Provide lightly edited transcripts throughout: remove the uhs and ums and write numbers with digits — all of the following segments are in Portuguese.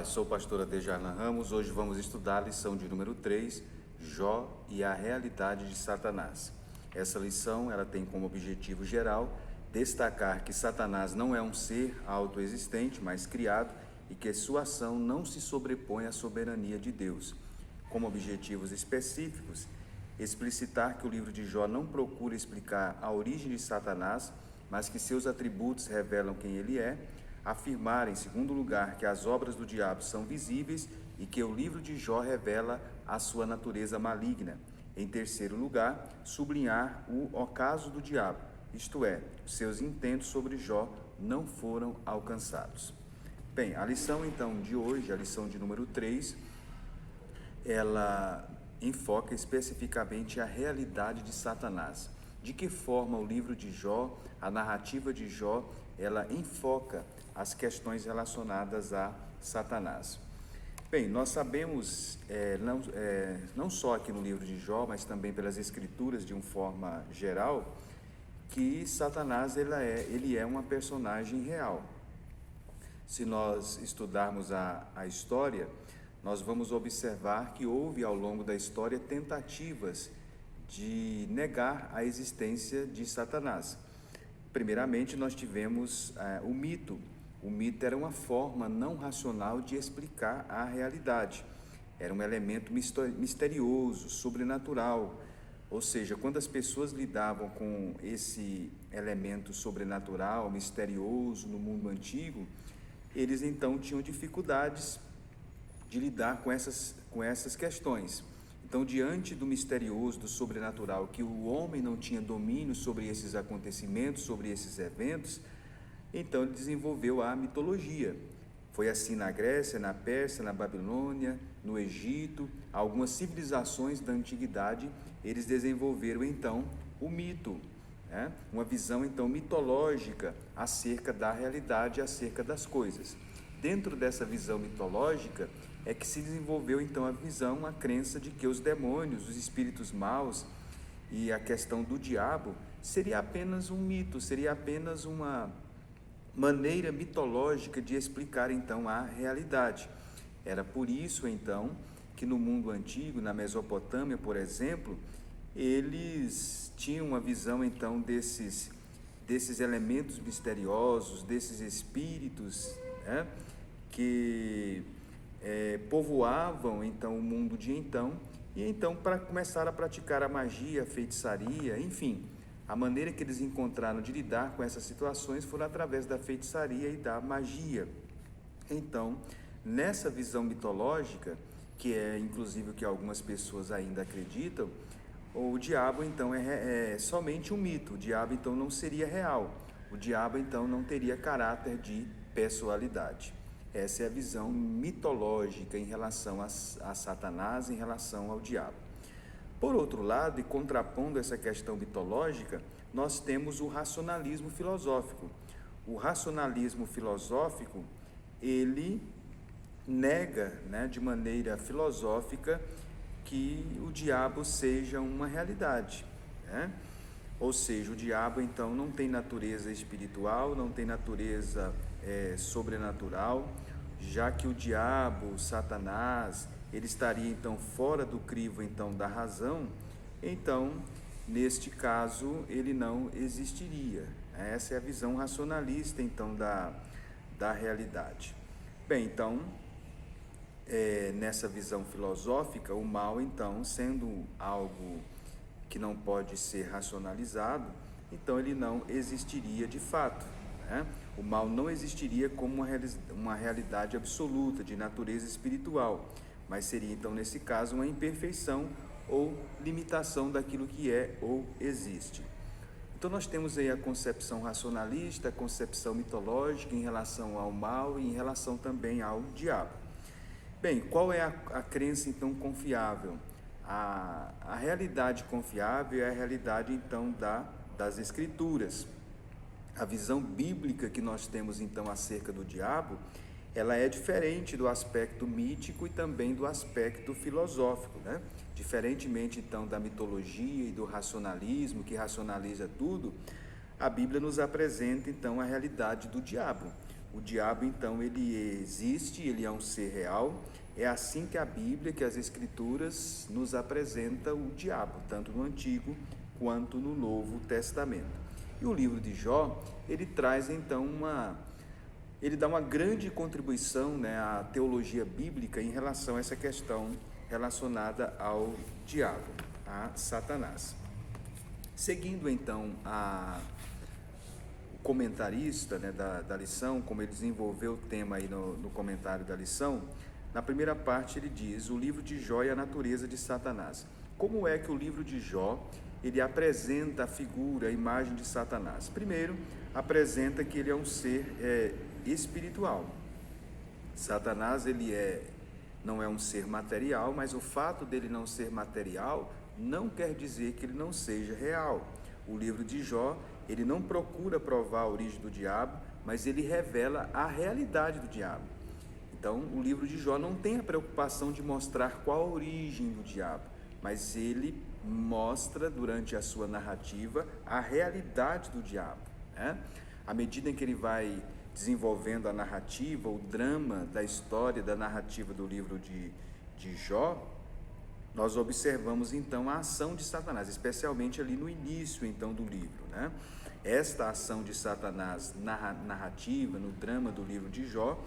sou o pastor Adejarlan Ramos. Hoje vamos estudar a lição de número 3, Jó e a realidade de Satanás. Essa lição ela tem como objetivo geral destacar que Satanás não é um ser autoexistente, mas criado, e que sua ação não se sobrepõe à soberania de Deus. Como objetivos específicos, explicitar que o livro de Jó não procura explicar a origem de Satanás, mas que seus atributos revelam quem ele é. Afirmar, em segundo lugar, que as obras do diabo são visíveis e que o livro de Jó revela a sua natureza maligna. Em terceiro lugar, sublinhar o ocaso do diabo, isto é, seus intentos sobre Jó não foram alcançados. Bem, a lição então de hoje, a lição de número 3, ela enfoca especificamente a realidade de Satanás. De que forma o livro de Jó, a narrativa de Jó, ela enfoca as questões relacionadas a Satanás. Bem, nós sabemos, não só aqui no livro de Jó, mas também pelas escrituras de uma forma geral, que Satanás ele é uma personagem real. Se nós estudarmos a história, nós vamos observar que houve ao longo da história tentativas de negar a existência de Satanás. Primeiramente, nós tivemos o mito. O mito era uma forma não racional de explicar a realidade. Era um elemento misterioso, sobrenatural. Ou seja, quando as pessoas lidavam com esse elemento sobrenatural, misterioso no mundo antigo, eles então tinham dificuldades de lidar com essas questões. Então, diante do misterioso, do sobrenatural, que o homem não tinha domínio sobre esses acontecimentos, sobre esses eventos, então ele desenvolveu a mitologia. Foi assim na Grécia, na Pérsia, na Babilônia, no Egito, algumas civilizações da antiguidade, eles desenvolveram então o mito, né? Uma visão então mitológica acerca da realidade, acerca das coisas. Dentro dessa visão mitológica é que se desenvolveu então a crença de que os demônios, os espíritos maus e a questão do diabo seria apenas um mito, seria apenas uma maneira mitológica de explicar então a realidade. Era por isso então que no mundo antigo, na Mesopotâmia, por exemplo, eles tinham uma visão então desses elementos misteriosos, desses espíritos, né, que povoavam então o mundo de então, e então para começar a praticar a magia, a feitiçaria, enfim, a maneira que eles encontraram de lidar com essas situações foi através da feitiçaria e da magia. Então, nessa visão mitológica, que é inclusive o que algumas pessoas ainda acreditam, o diabo então é somente um mito. O diabo então não seria real. O diabo então não teria caráter de pessoalidade. Essa é a visão mitológica em relação a Satanás, em relação ao diabo. Por outro lado, e contrapondo essa questão mitológica, nós temos o racionalismo filosófico. O racionalismo filosófico, ele nega, né, de maneira filosófica que o diabo seja uma realidade, né? Ou seja, o diabo então não tem natureza espiritual, não tem natureza sobrenatural, já que o diabo, Satanás, ele estaria então fora do crivo então da razão, então neste caso ele não existiria. Essa é a visão racionalista então da realidade. Bem, então nessa visão filosófica, o mal então sendo algo que não pode ser racionalizado, então ele não existiria de fato, né? O mal não existiria como uma realidade absoluta de natureza espiritual, mas seria então nesse caso uma imperfeição ou limitação daquilo que é ou existe. Então nós temos aí a concepção racionalista, a concepção mitológica em relação ao mal e em relação também ao diabo. Bem, qual é a crença então confiável? A realidade confiável é a realidade então das escrituras. A visão bíblica que nós temos então acerca do diabo, ela é diferente do aspecto mítico e também do aspecto filosófico, né? Diferentemente então da mitologia e do racionalismo, que racionaliza tudo, a Bíblia nos apresenta então a realidade do diabo. O diabo, então, ele existe, ele é um ser real. É assim que a Bíblia, que as Escrituras nos apresenta o diabo, tanto no Antigo quanto no Novo Testamento. E o livro de Jó, ele traz então ele dá uma grande contribuição, né, à teologia bíblica em relação a essa questão relacionada ao diabo, a Satanás. Seguindo então o comentarista, né, da lição, como ele desenvolveu o tema aí no comentário da lição, na primeira parte ele diz: o livro de Jó e a natureza de Satanás. Como é que o livro de Jó ele apresenta a figura, a imagem de Satanás? Primeiro, apresenta que ele é um ser espiritual. Satanás não é um ser material, mas o fato dele não ser material não quer dizer que ele não seja real. O livro de Jó, ele não procura provar a origem do diabo, mas ele revela a realidade do diabo. Então, o livro de Jó não tem a preocupação de mostrar qual a origem do diabo, mas ele mostra durante a sua narrativa a realidade do diabo, né? À medida em que ele vai desenvolvendo a narrativa, o drama da história, da narrativa do livro de Jó, nós observamos então a ação de Satanás, especialmente ali no início então do livro, né? Esta ação de Satanás narrativa, no drama do livro de Jó,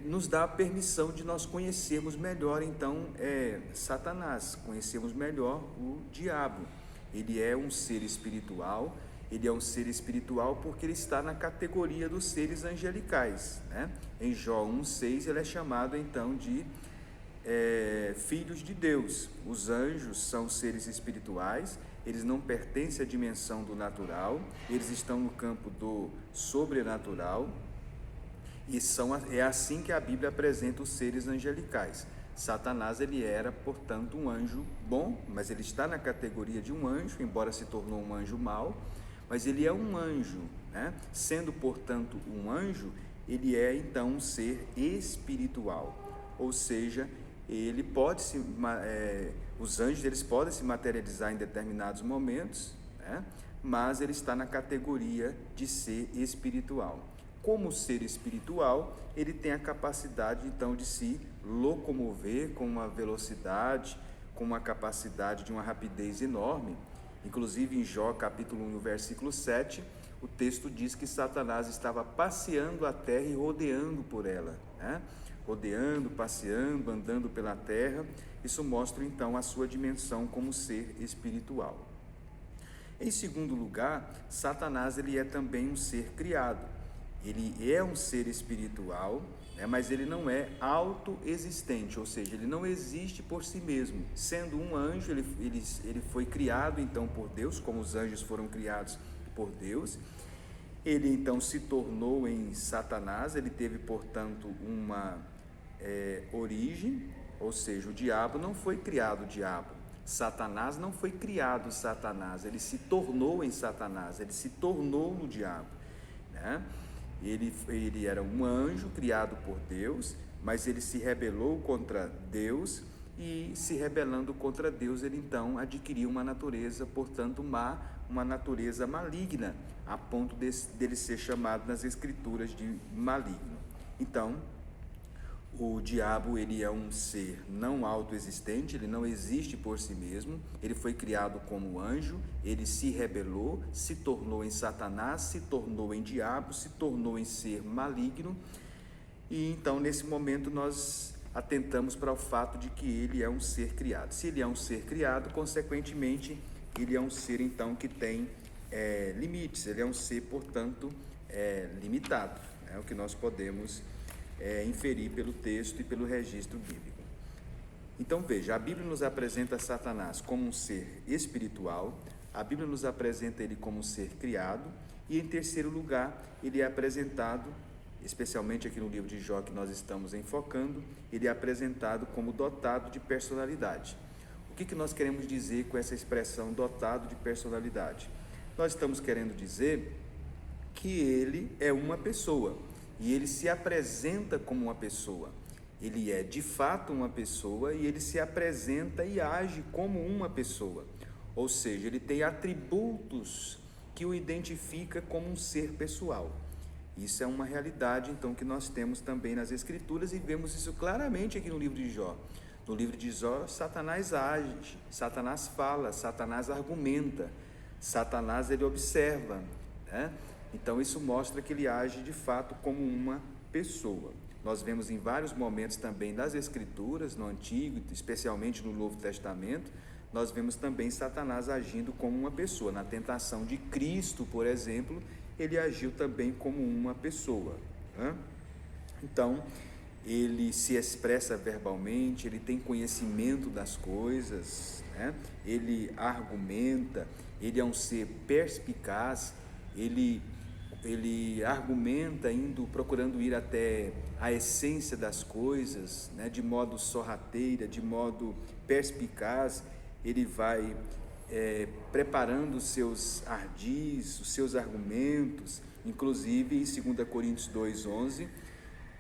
nos dá a permissão de nós conhecermos melhor então Satanás, conhecermos melhor o diabo. Ele é um ser espiritual. Ele é um ser espiritual porque ele está na categoria dos seres angelicais, né? Em Jó 1,6 ele é chamado então de filhos de Deus. Os anjos são seres espirituais, eles não pertencem à dimensão do natural, eles estão no campo do sobrenatural, e é assim que a Bíblia apresenta os seres angelicais. Satanás, ele era, portanto, um anjo bom, mas ele está na categoria de um anjo, embora se tornou um anjo mau, mas ele é um anjo, né? Sendo, portanto, um anjo, ele é então um ser espiritual, ou seja, ele pode os anjos eles podem se materializar em determinados momentos, né? Mas ele está na categoria de ser espiritual. Como ser espiritual, ele tem a capacidade então de se locomover com uma velocidade, com uma capacidade de uma rapidez enorme. Inclusive em Jó capítulo 1, versículo 7, o texto diz que Satanás estava passeando a terra e rodeando por ela, né? Rodeando, passeando, andando pela terra. Isso mostra então a sua dimensão como ser espiritual. Em segundo lugar, Satanás ele é também um ser criado. Ele é um ser espiritual, né, mas ele não é autoexistente, ou seja, ele não existe por si mesmo. Sendo um anjo, ele foi criado então por Deus, como os anjos foram criados por Deus. Ele então se tornou em Satanás, ele teve, portanto, uma origem, ou seja, o diabo não foi criado diabo. Satanás não foi criado Satanás, ele se tornou em Satanás, ele se tornou no diabo, né? Ele era um anjo criado por Deus, mas ele se rebelou contra Deus, e se rebelando contra Deus, ele então adquiriu uma natureza, portanto, má, uma natureza maligna, a ponto dele ser chamado nas Escrituras de maligno. Então, o diabo ele é um ser não autoexistente, ele não existe por si mesmo, ele foi criado como anjo, ele se rebelou, se tornou em Satanás, se tornou em diabo, se tornou em ser maligno, e então nesse momento nós atentamos para o fato de que ele é um ser criado. Se ele é um ser criado, consequentemente, ele é um ser então que tem limites, ele é um ser, portanto, limitado, é o que nós podemos inferir pelo texto e pelo registro bíblico. Então veja, a Bíblia nos apresenta Satanás como um ser espiritual, a Bíblia nos apresenta ele como um ser criado, e em terceiro lugar, ele é apresentado, especialmente aqui no livro de Jó que nós estamos enfocando, ele é apresentado como dotado de personalidade. O que nós queremos dizer com essa expressão dotado de personalidade? Nós estamos querendo dizer que ele é uma pessoa, e ele se apresenta como uma pessoa. Ele é de fato uma pessoa e ele se apresenta e age como uma pessoa. Ou seja, ele tem atributos que o identifica como um ser pessoal. Isso é uma realidade, então, que nós temos também nas Escrituras, e vemos isso claramente aqui no livro de Jó. No livro de Jó, Satanás age, Satanás fala, Satanás argumenta, Satanás ele observa, né? Então isso mostra que ele age de fato como uma pessoa. Nós vemos em vários momentos também das Escrituras, no Antigo, especialmente no Novo Testamento, nós vemos também Satanás agindo como uma pessoa. Na tentação de Cristo, por exemplo, ele agiu também como uma pessoa, né? Então, ele se expressa verbalmente, ele tem conhecimento das coisas, né? Ele argumenta, ele é um ser perspicaz, ele argumenta procurando ir até a essência das coisas, né? De modo sorrateira, de modo perspicaz, ele vai preparando os seus ardis, os seus argumentos. Inclusive em 2 Coríntios 2:11,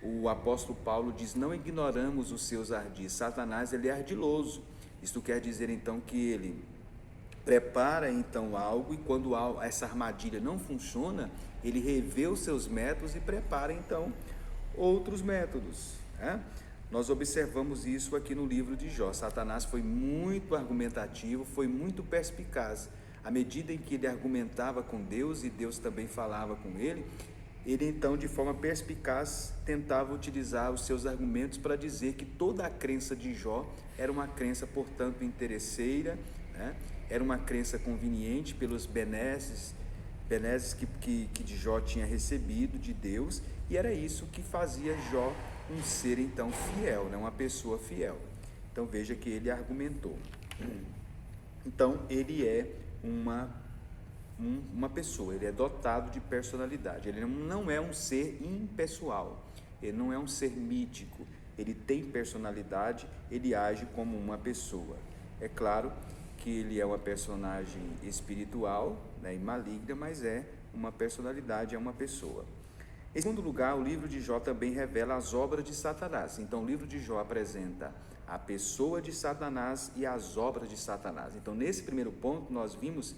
o apóstolo Paulo diz: não ignoramos os seus ardis. Satanás ele é ardiloso. Isto quer dizer então que ele prepara então algo, e quando essa armadilha não funciona, ele revê os seus métodos e prepara então outros métodos, né? Nós observamos isso aqui no livro de Jó. Satanás foi muito argumentativo, foi muito perspicaz. À medida em que ele argumentava com Deus e Deus também falava com ele então, de forma perspicaz, tentava utilizar os seus argumentos para dizer que toda a crença de Jó era uma crença, portanto, interesseira, né? Era uma crença conveniente pelos benesses que de Jó tinha recebido de Deus, e era isso que fazia Jó um ser então fiel, né? Uma pessoa fiel. Então veja que ele argumentou. Então ele é uma pessoa, ele é dotado de personalidade, ele não é um ser impessoal, ele não é um ser mítico, ele tem personalidade, ele age como uma pessoa. É claro que ele é uma personagem espiritual, né, e maligna, mas é uma personalidade, é uma pessoa. Em segundo lugar, o livro de Jó também revela as obras de Satanás. Então o livro de Jó apresenta a pessoa de Satanás e as obras de Satanás. Então nesse primeiro ponto nós vimos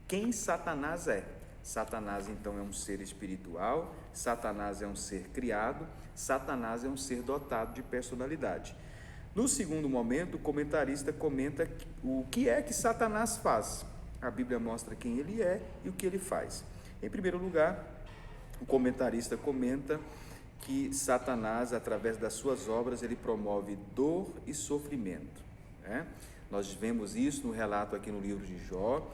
quem Satanás é. Satanás então é um ser espiritual, Satanás é um ser criado, Satanás é um ser dotado de personalidade. No segundo momento, o comentarista comenta o que é que Satanás faz. A Bíblia mostra quem ele é e o que ele faz. Em primeiro lugar, o comentarista comenta que Satanás, através das suas obras, ele promove dor e sofrimento, né? Nós vemos isso no relato aqui no livro de Jó,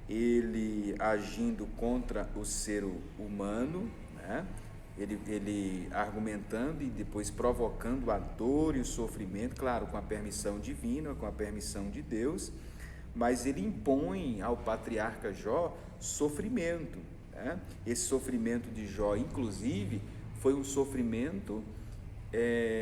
ele agindo contra o ser humano, né? Ele argumentando e depois provocando a dor e o sofrimento, claro, com a permissão divina, com a permissão de Deus, mas ele impõe ao patriarca Jó sofrimento, né? Esse sofrimento de Jó, inclusive, foi um sofrimento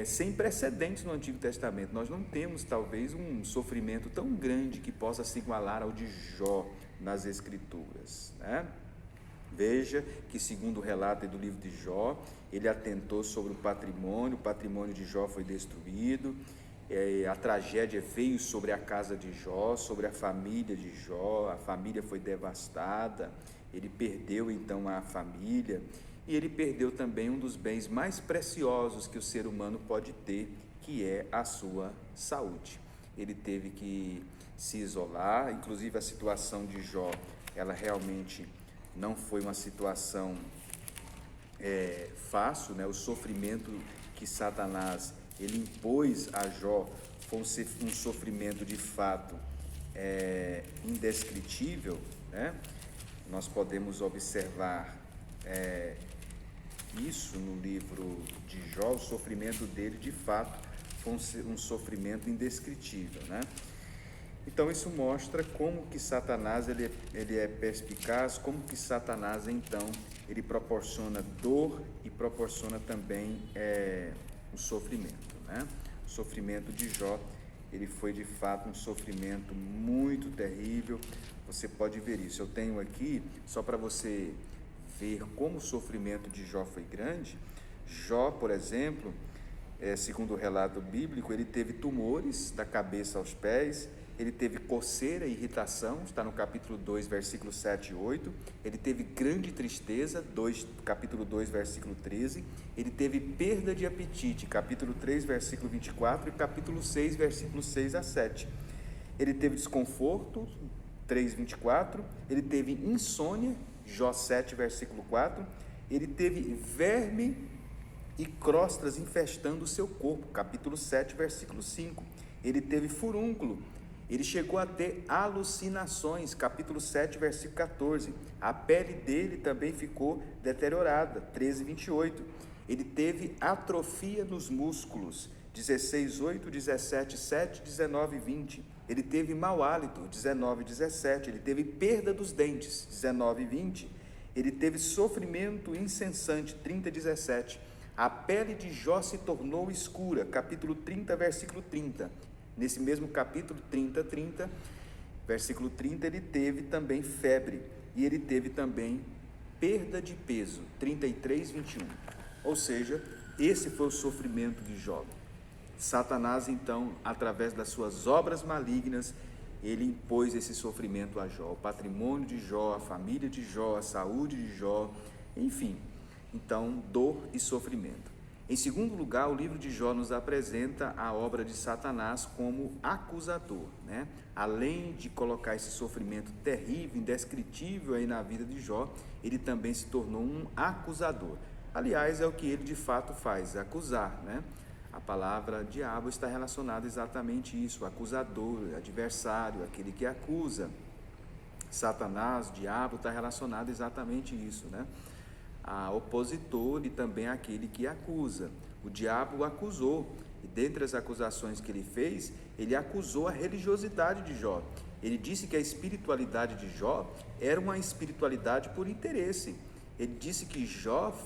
sem precedentes no Antigo Testamento. Nós não temos, talvez, um sofrimento tão grande que possa se igualar ao de Jó nas Escrituras, né? Veja que, segundo o relato do livro de Jó, ele atentou sobre o patrimônio de Jó foi destruído, a tragédia veio sobre a casa de Jó, sobre a família de Jó, a família foi devastada, ele perdeu então a família, e ele perdeu também um dos bens mais preciosos que o ser humano pode ter, que é a sua saúde. Ele teve que se isolar, inclusive a situação de Jó, ela realmente não foi uma situação fácil, né? O sofrimento que Satanás ele impôs a Jó foi um sofrimento de fato indescritível, né? Nós podemos observar isso no livro de Jó. O sofrimento dele de fato foi um sofrimento indescritível, né? Então isso mostra como que Satanás ele é perspicaz, como que Satanás então ele proporciona dor e proporciona também o sofrimento, né? O sofrimento de Jó, ele foi de fato um sofrimento muito terrível. Você pode ver isso. Eu tenho aqui, só para você ver como o sofrimento de Jó foi grande. Jó, por exemplo, segundo o relato bíblico, ele teve tumores da cabeça aos pés, ele teve coceira e irritação, está no capítulo 2, versículos 7 e 8. Ele teve grande tristeza, capítulo 2, versículo 13. Ele teve perda de apetite, capítulo 3, versículo 24, e capítulo 6, versículos 6 a 7. Ele teve desconforto, 3, 24. Ele teve insônia, Jó 7, versículo 4. Ele teve verme e crostas infestando o seu corpo, capítulo 7, versículo 5. Ele teve furúnculo, ele chegou a ter alucinações, capítulo 7, versículo 14. A pele dele também ficou deteriorada, 13, 28. Ele teve atrofia nos músculos, 16, 8, 17, 7, 19, 20. Ele teve mau hálito, 19, 17. Ele teve perda dos dentes, 19, 20. Ele teve sofrimento incessante, 30, 17. A pele de Jó se tornou escura, capítulo 30, versículo 30. Nesse mesmo capítulo 30, 30, versículo 30, ele teve também febre, e ele teve também perda de peso, 33, 21. Ou seja, esse foi o sofrimento de Jó. Satanás, então, através das suas obras malignas, ele impôs esse sofrimento a Jó, o patrimônio de Jó, a família de Jó, a saúde de Jó, enfim, então, dor e sofrimento. Em segundo lugar, o livro de Jó nos apresenta a obra de Satanás como acusador, né? Além de colocar esse sofrimento terrível, indescritível aí na vida de Jó, ele também se tornou um acusador. Aliás, é o que ele de fato faz, acusar, né? A palavra diabo está relacionada exatamente a isso, acusador, adversário, aquele que acusa. Satanás, diabo, está relacionado exatamente a isso, né? A opositor e também aquele que acusa. O diabo o acusou, e dentre as acusações que ele fez, ele acusou a religiosidade de Jó. Ele disse que a espiritualidade de Jó era uma espiritualidade por interesse. Ele disse que Jó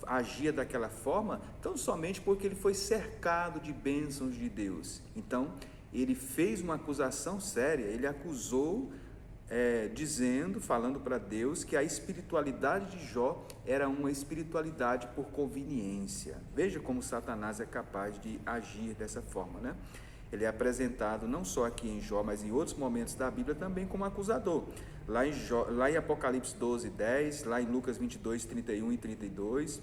agia daquela forma tão somente porque ele foi cercado de bênçãos de Deus. Então, ele fez uma acusação séria, ele acusou falando para Deus que a espiritualidade de Jó era uma espiritualidade por conveniência. Veja como Satanás é capaz de agir dessa forma, né? Ele é apresentado não só aqui em Jó, mas em outros momentos da Bíblia também como acusador. Lá em Apocalipse 12, 10, lá em Lucas 22, 31 e 32,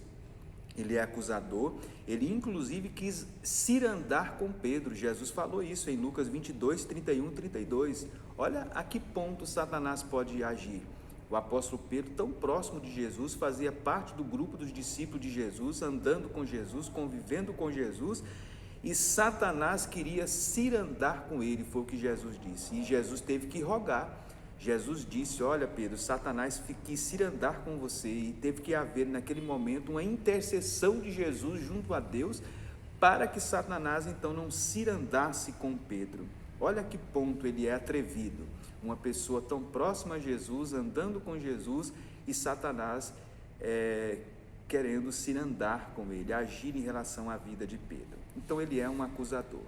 ele é acusador. Ele inclusive quis cirandar com Pedro. Jesus falou isso em Lucas 22, 31 e 32. Olha a que ponto Satanás pode agir. O apóstolo Pedro, tão próximo de Jesus, fazia parte do grupo dos discípulos de Jesus, andando com Jesus, convivendo com Jesus, e Satanás queria cirandar com ele, foi o que Jesus disse, e Jesus teve que rogar. Jesus disse: olha Pedro, Satanás quis cirandar com você, e teve que haver naquele momento uma intercessão de Jesus junto a Deus, para que Satanás então não cirandasse com Pedro. Olha que ponto ele é atrevido, uma pessoa tão próxima a Jesus, andando com Jesus, e Satanás querendo cirandar com ele, agir em relação à vida de Pedro. Então ele é um acusador.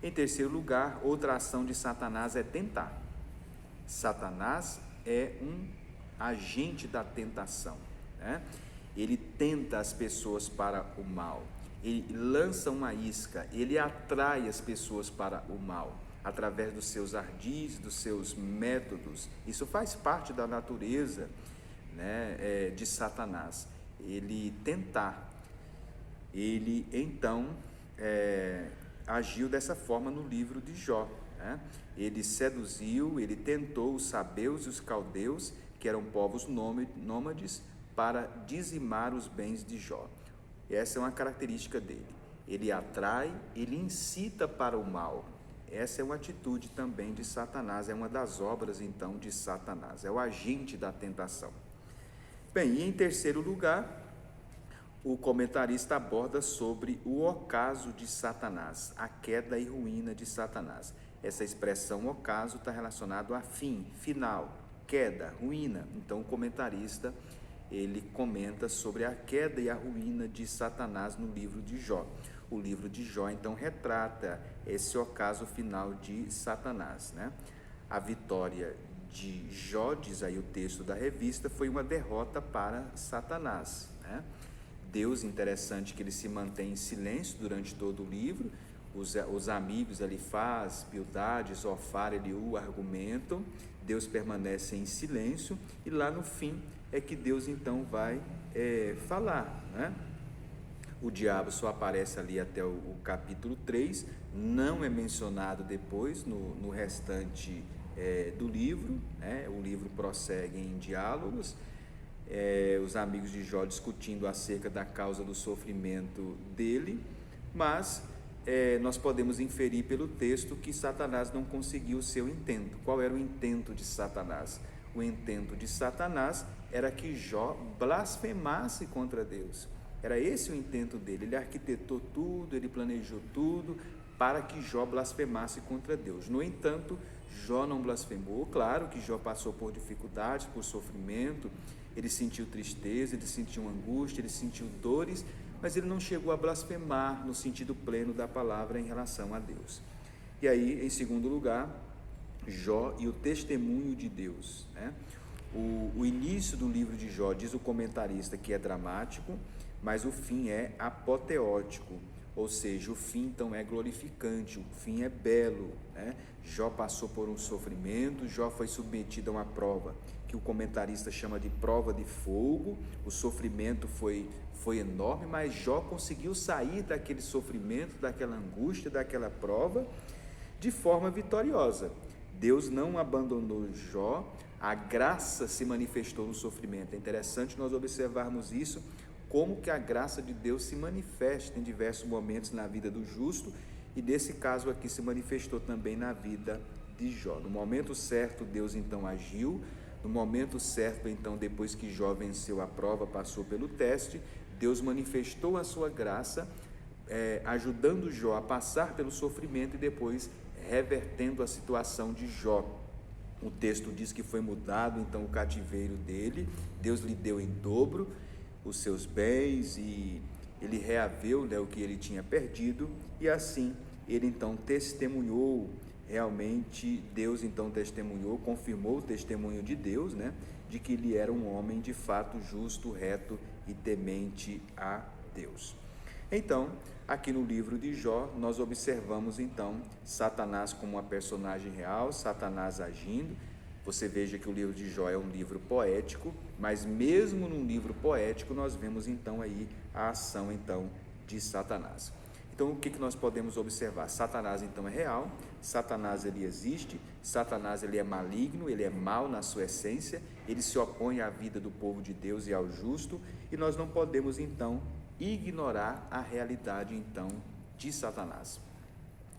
Em terceiro lugar, outra ação de Satanás é tentar. Satanás é um agente da tentação, né? Ele tenta as pessoas para o mal, ele lança uma isca, ele atrai as pessoas para o mal, através dos seus ardis, dos seus métodos. Isso faz parte da natureza, né, de Satanás, ele tentar. Ele então agiu dessa forma no livro de Jó, né? Ele seduziu, ele tentou os sabeus e os caldeus, que eram povos nômades, para dizimar os bens de Jó. Essa é uma característica dele. Ele atrai, ele incita para o mal. Essa é uma atitude também de Satanás, é uma das obras então de Satanás, é o agente da tentação. Bem, e em terceiro lugar, o comentarista aborda sobre o ocaso de Satanás, a queda e ruína de Satanás. Essa expressão ocaso está relacionado a fim, final, queda, ruína. Então o comentarista, ele comenta sobre a queda e a ruína de Satanás no livro de Jó. O livro de Jó então retrata esse ocaso final de Satanás, né? A vitória de Jó, diz aí o texto da revista, foi uma derrota para Satanás, né? Deus, interessante que ele se mantém em silêncio durante todo o livro. os amigos Elifaz, Bildade, Zofar, Eliú argumentam, Deus permanece em silêncio, e lá no fim é que Deus então vai falar, né? O diabo só aparece ali até o capítulo 3, não é mencionado depois no restante do livro, né? O livro prossegue em diálogos, os amigos de Jó discutindo acerca da causa do sofrimento dele, mas nós podemos inferir pelo texto que Satanás não conseguiu o seu intento. Qual era o intento de Satanás? O intento de Satanás era que Jó blasfemasse contra Deus. Era esse o intento dele. Ele arquitetou tudo, ele planejou tudo para que Jó blasfemasse contra Deus. No entanto, Jó não blasfemou. Claro que Jó passou por dificuldades, por sofrimento, ele sentiu tristeza, ele sentiu angústia, ele sentiu dores, mas ele não chegou a blasfemar no sentido pleno da palavra em relação a Deus. E aí, em segundo lugar, Jó e o testemunho de Deus, né? O início do livro de Jó, diz o comentarista, que é dramático, mas o fim é apoteótico, ou seja, o fim então é glorificante, o fim é belo, né? Jó passou por um sofrimento, Jó foi submetido a uma prova, que o comentarista chama de prova de fogo. O sofrimento foi enorme, mas Jó conseguiu sair daquele sofrimento, daquela angústia, daquela prova, de forma vitoriosa. Deus não abandonou Jó, a graça se manifestou no sofrimento. É interessante nós observarmos isso, como que a graça de Deus se manifesta em diversos momentos na vida do justo, e nesse caso aqui se manifestou também na vida de Jó. No momento certo, Deus então agiu. No momento certo, então, depois que Jó venceu a prova, passou pelo teste, Deus manifestou a sua graça, ajudando Jó a passar pelo sofrimento e depois revertendo a situação de Jó. O texto diz que foi mudado então o cativeiro dele, Deus lhe deu em dobro os seus bens e ele reaveu, né, o que ele tinha perdido, e assim ele então testemunhou. Realmente Deus então testemunhou, confirmou o testemunho de Deus, né, de que ele era um homem de fato justo, reto e temente a Deus. Então, aqui no livro de Jó, nós observamos então Satanás como uma personagem real, Satanás agindo. Você veja que o livro de Jó é um livro poético, mas mesmo num livro poético nós vemos então aí a ação então de Satanás. Então, o que nós podemos observar? Satanás então é real, Satanás ele existe, Satanás ele é maligno, ele é mau na sua essência, ele se opõe à vida do povo de Deus e ao justo, e nós não podemos então ignorar a realidade então de Satanás.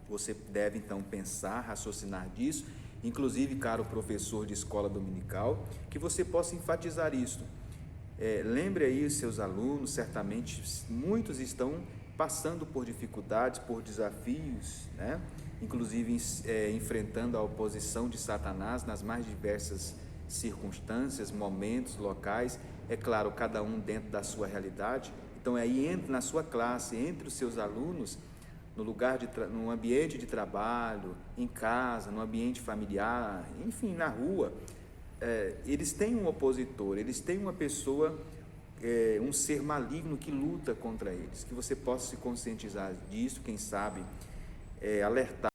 Você deve então pensar, raciocinar disso, inclusive, caro professor de escola dominical, que você possa enfatizar isto. Lembre aí os seus alunos, certamente muitos estão passando por dificuldades, por desafios, né? Inclusive enfrentando a oposição de Satanás nas mais diversas circunstâncias, momentos, locais, é claro, cada um dentro da sua realidade. Então aí na sua classe, entre os seus alunos, no ambiente de trabalho, em casa, no ambiente familiar, enfim, na rua, eles têm um opositor, eles têm uma pessoa, um ser maligno que luta contra eles, que você possa se conscientizar disso, quem sabe alertar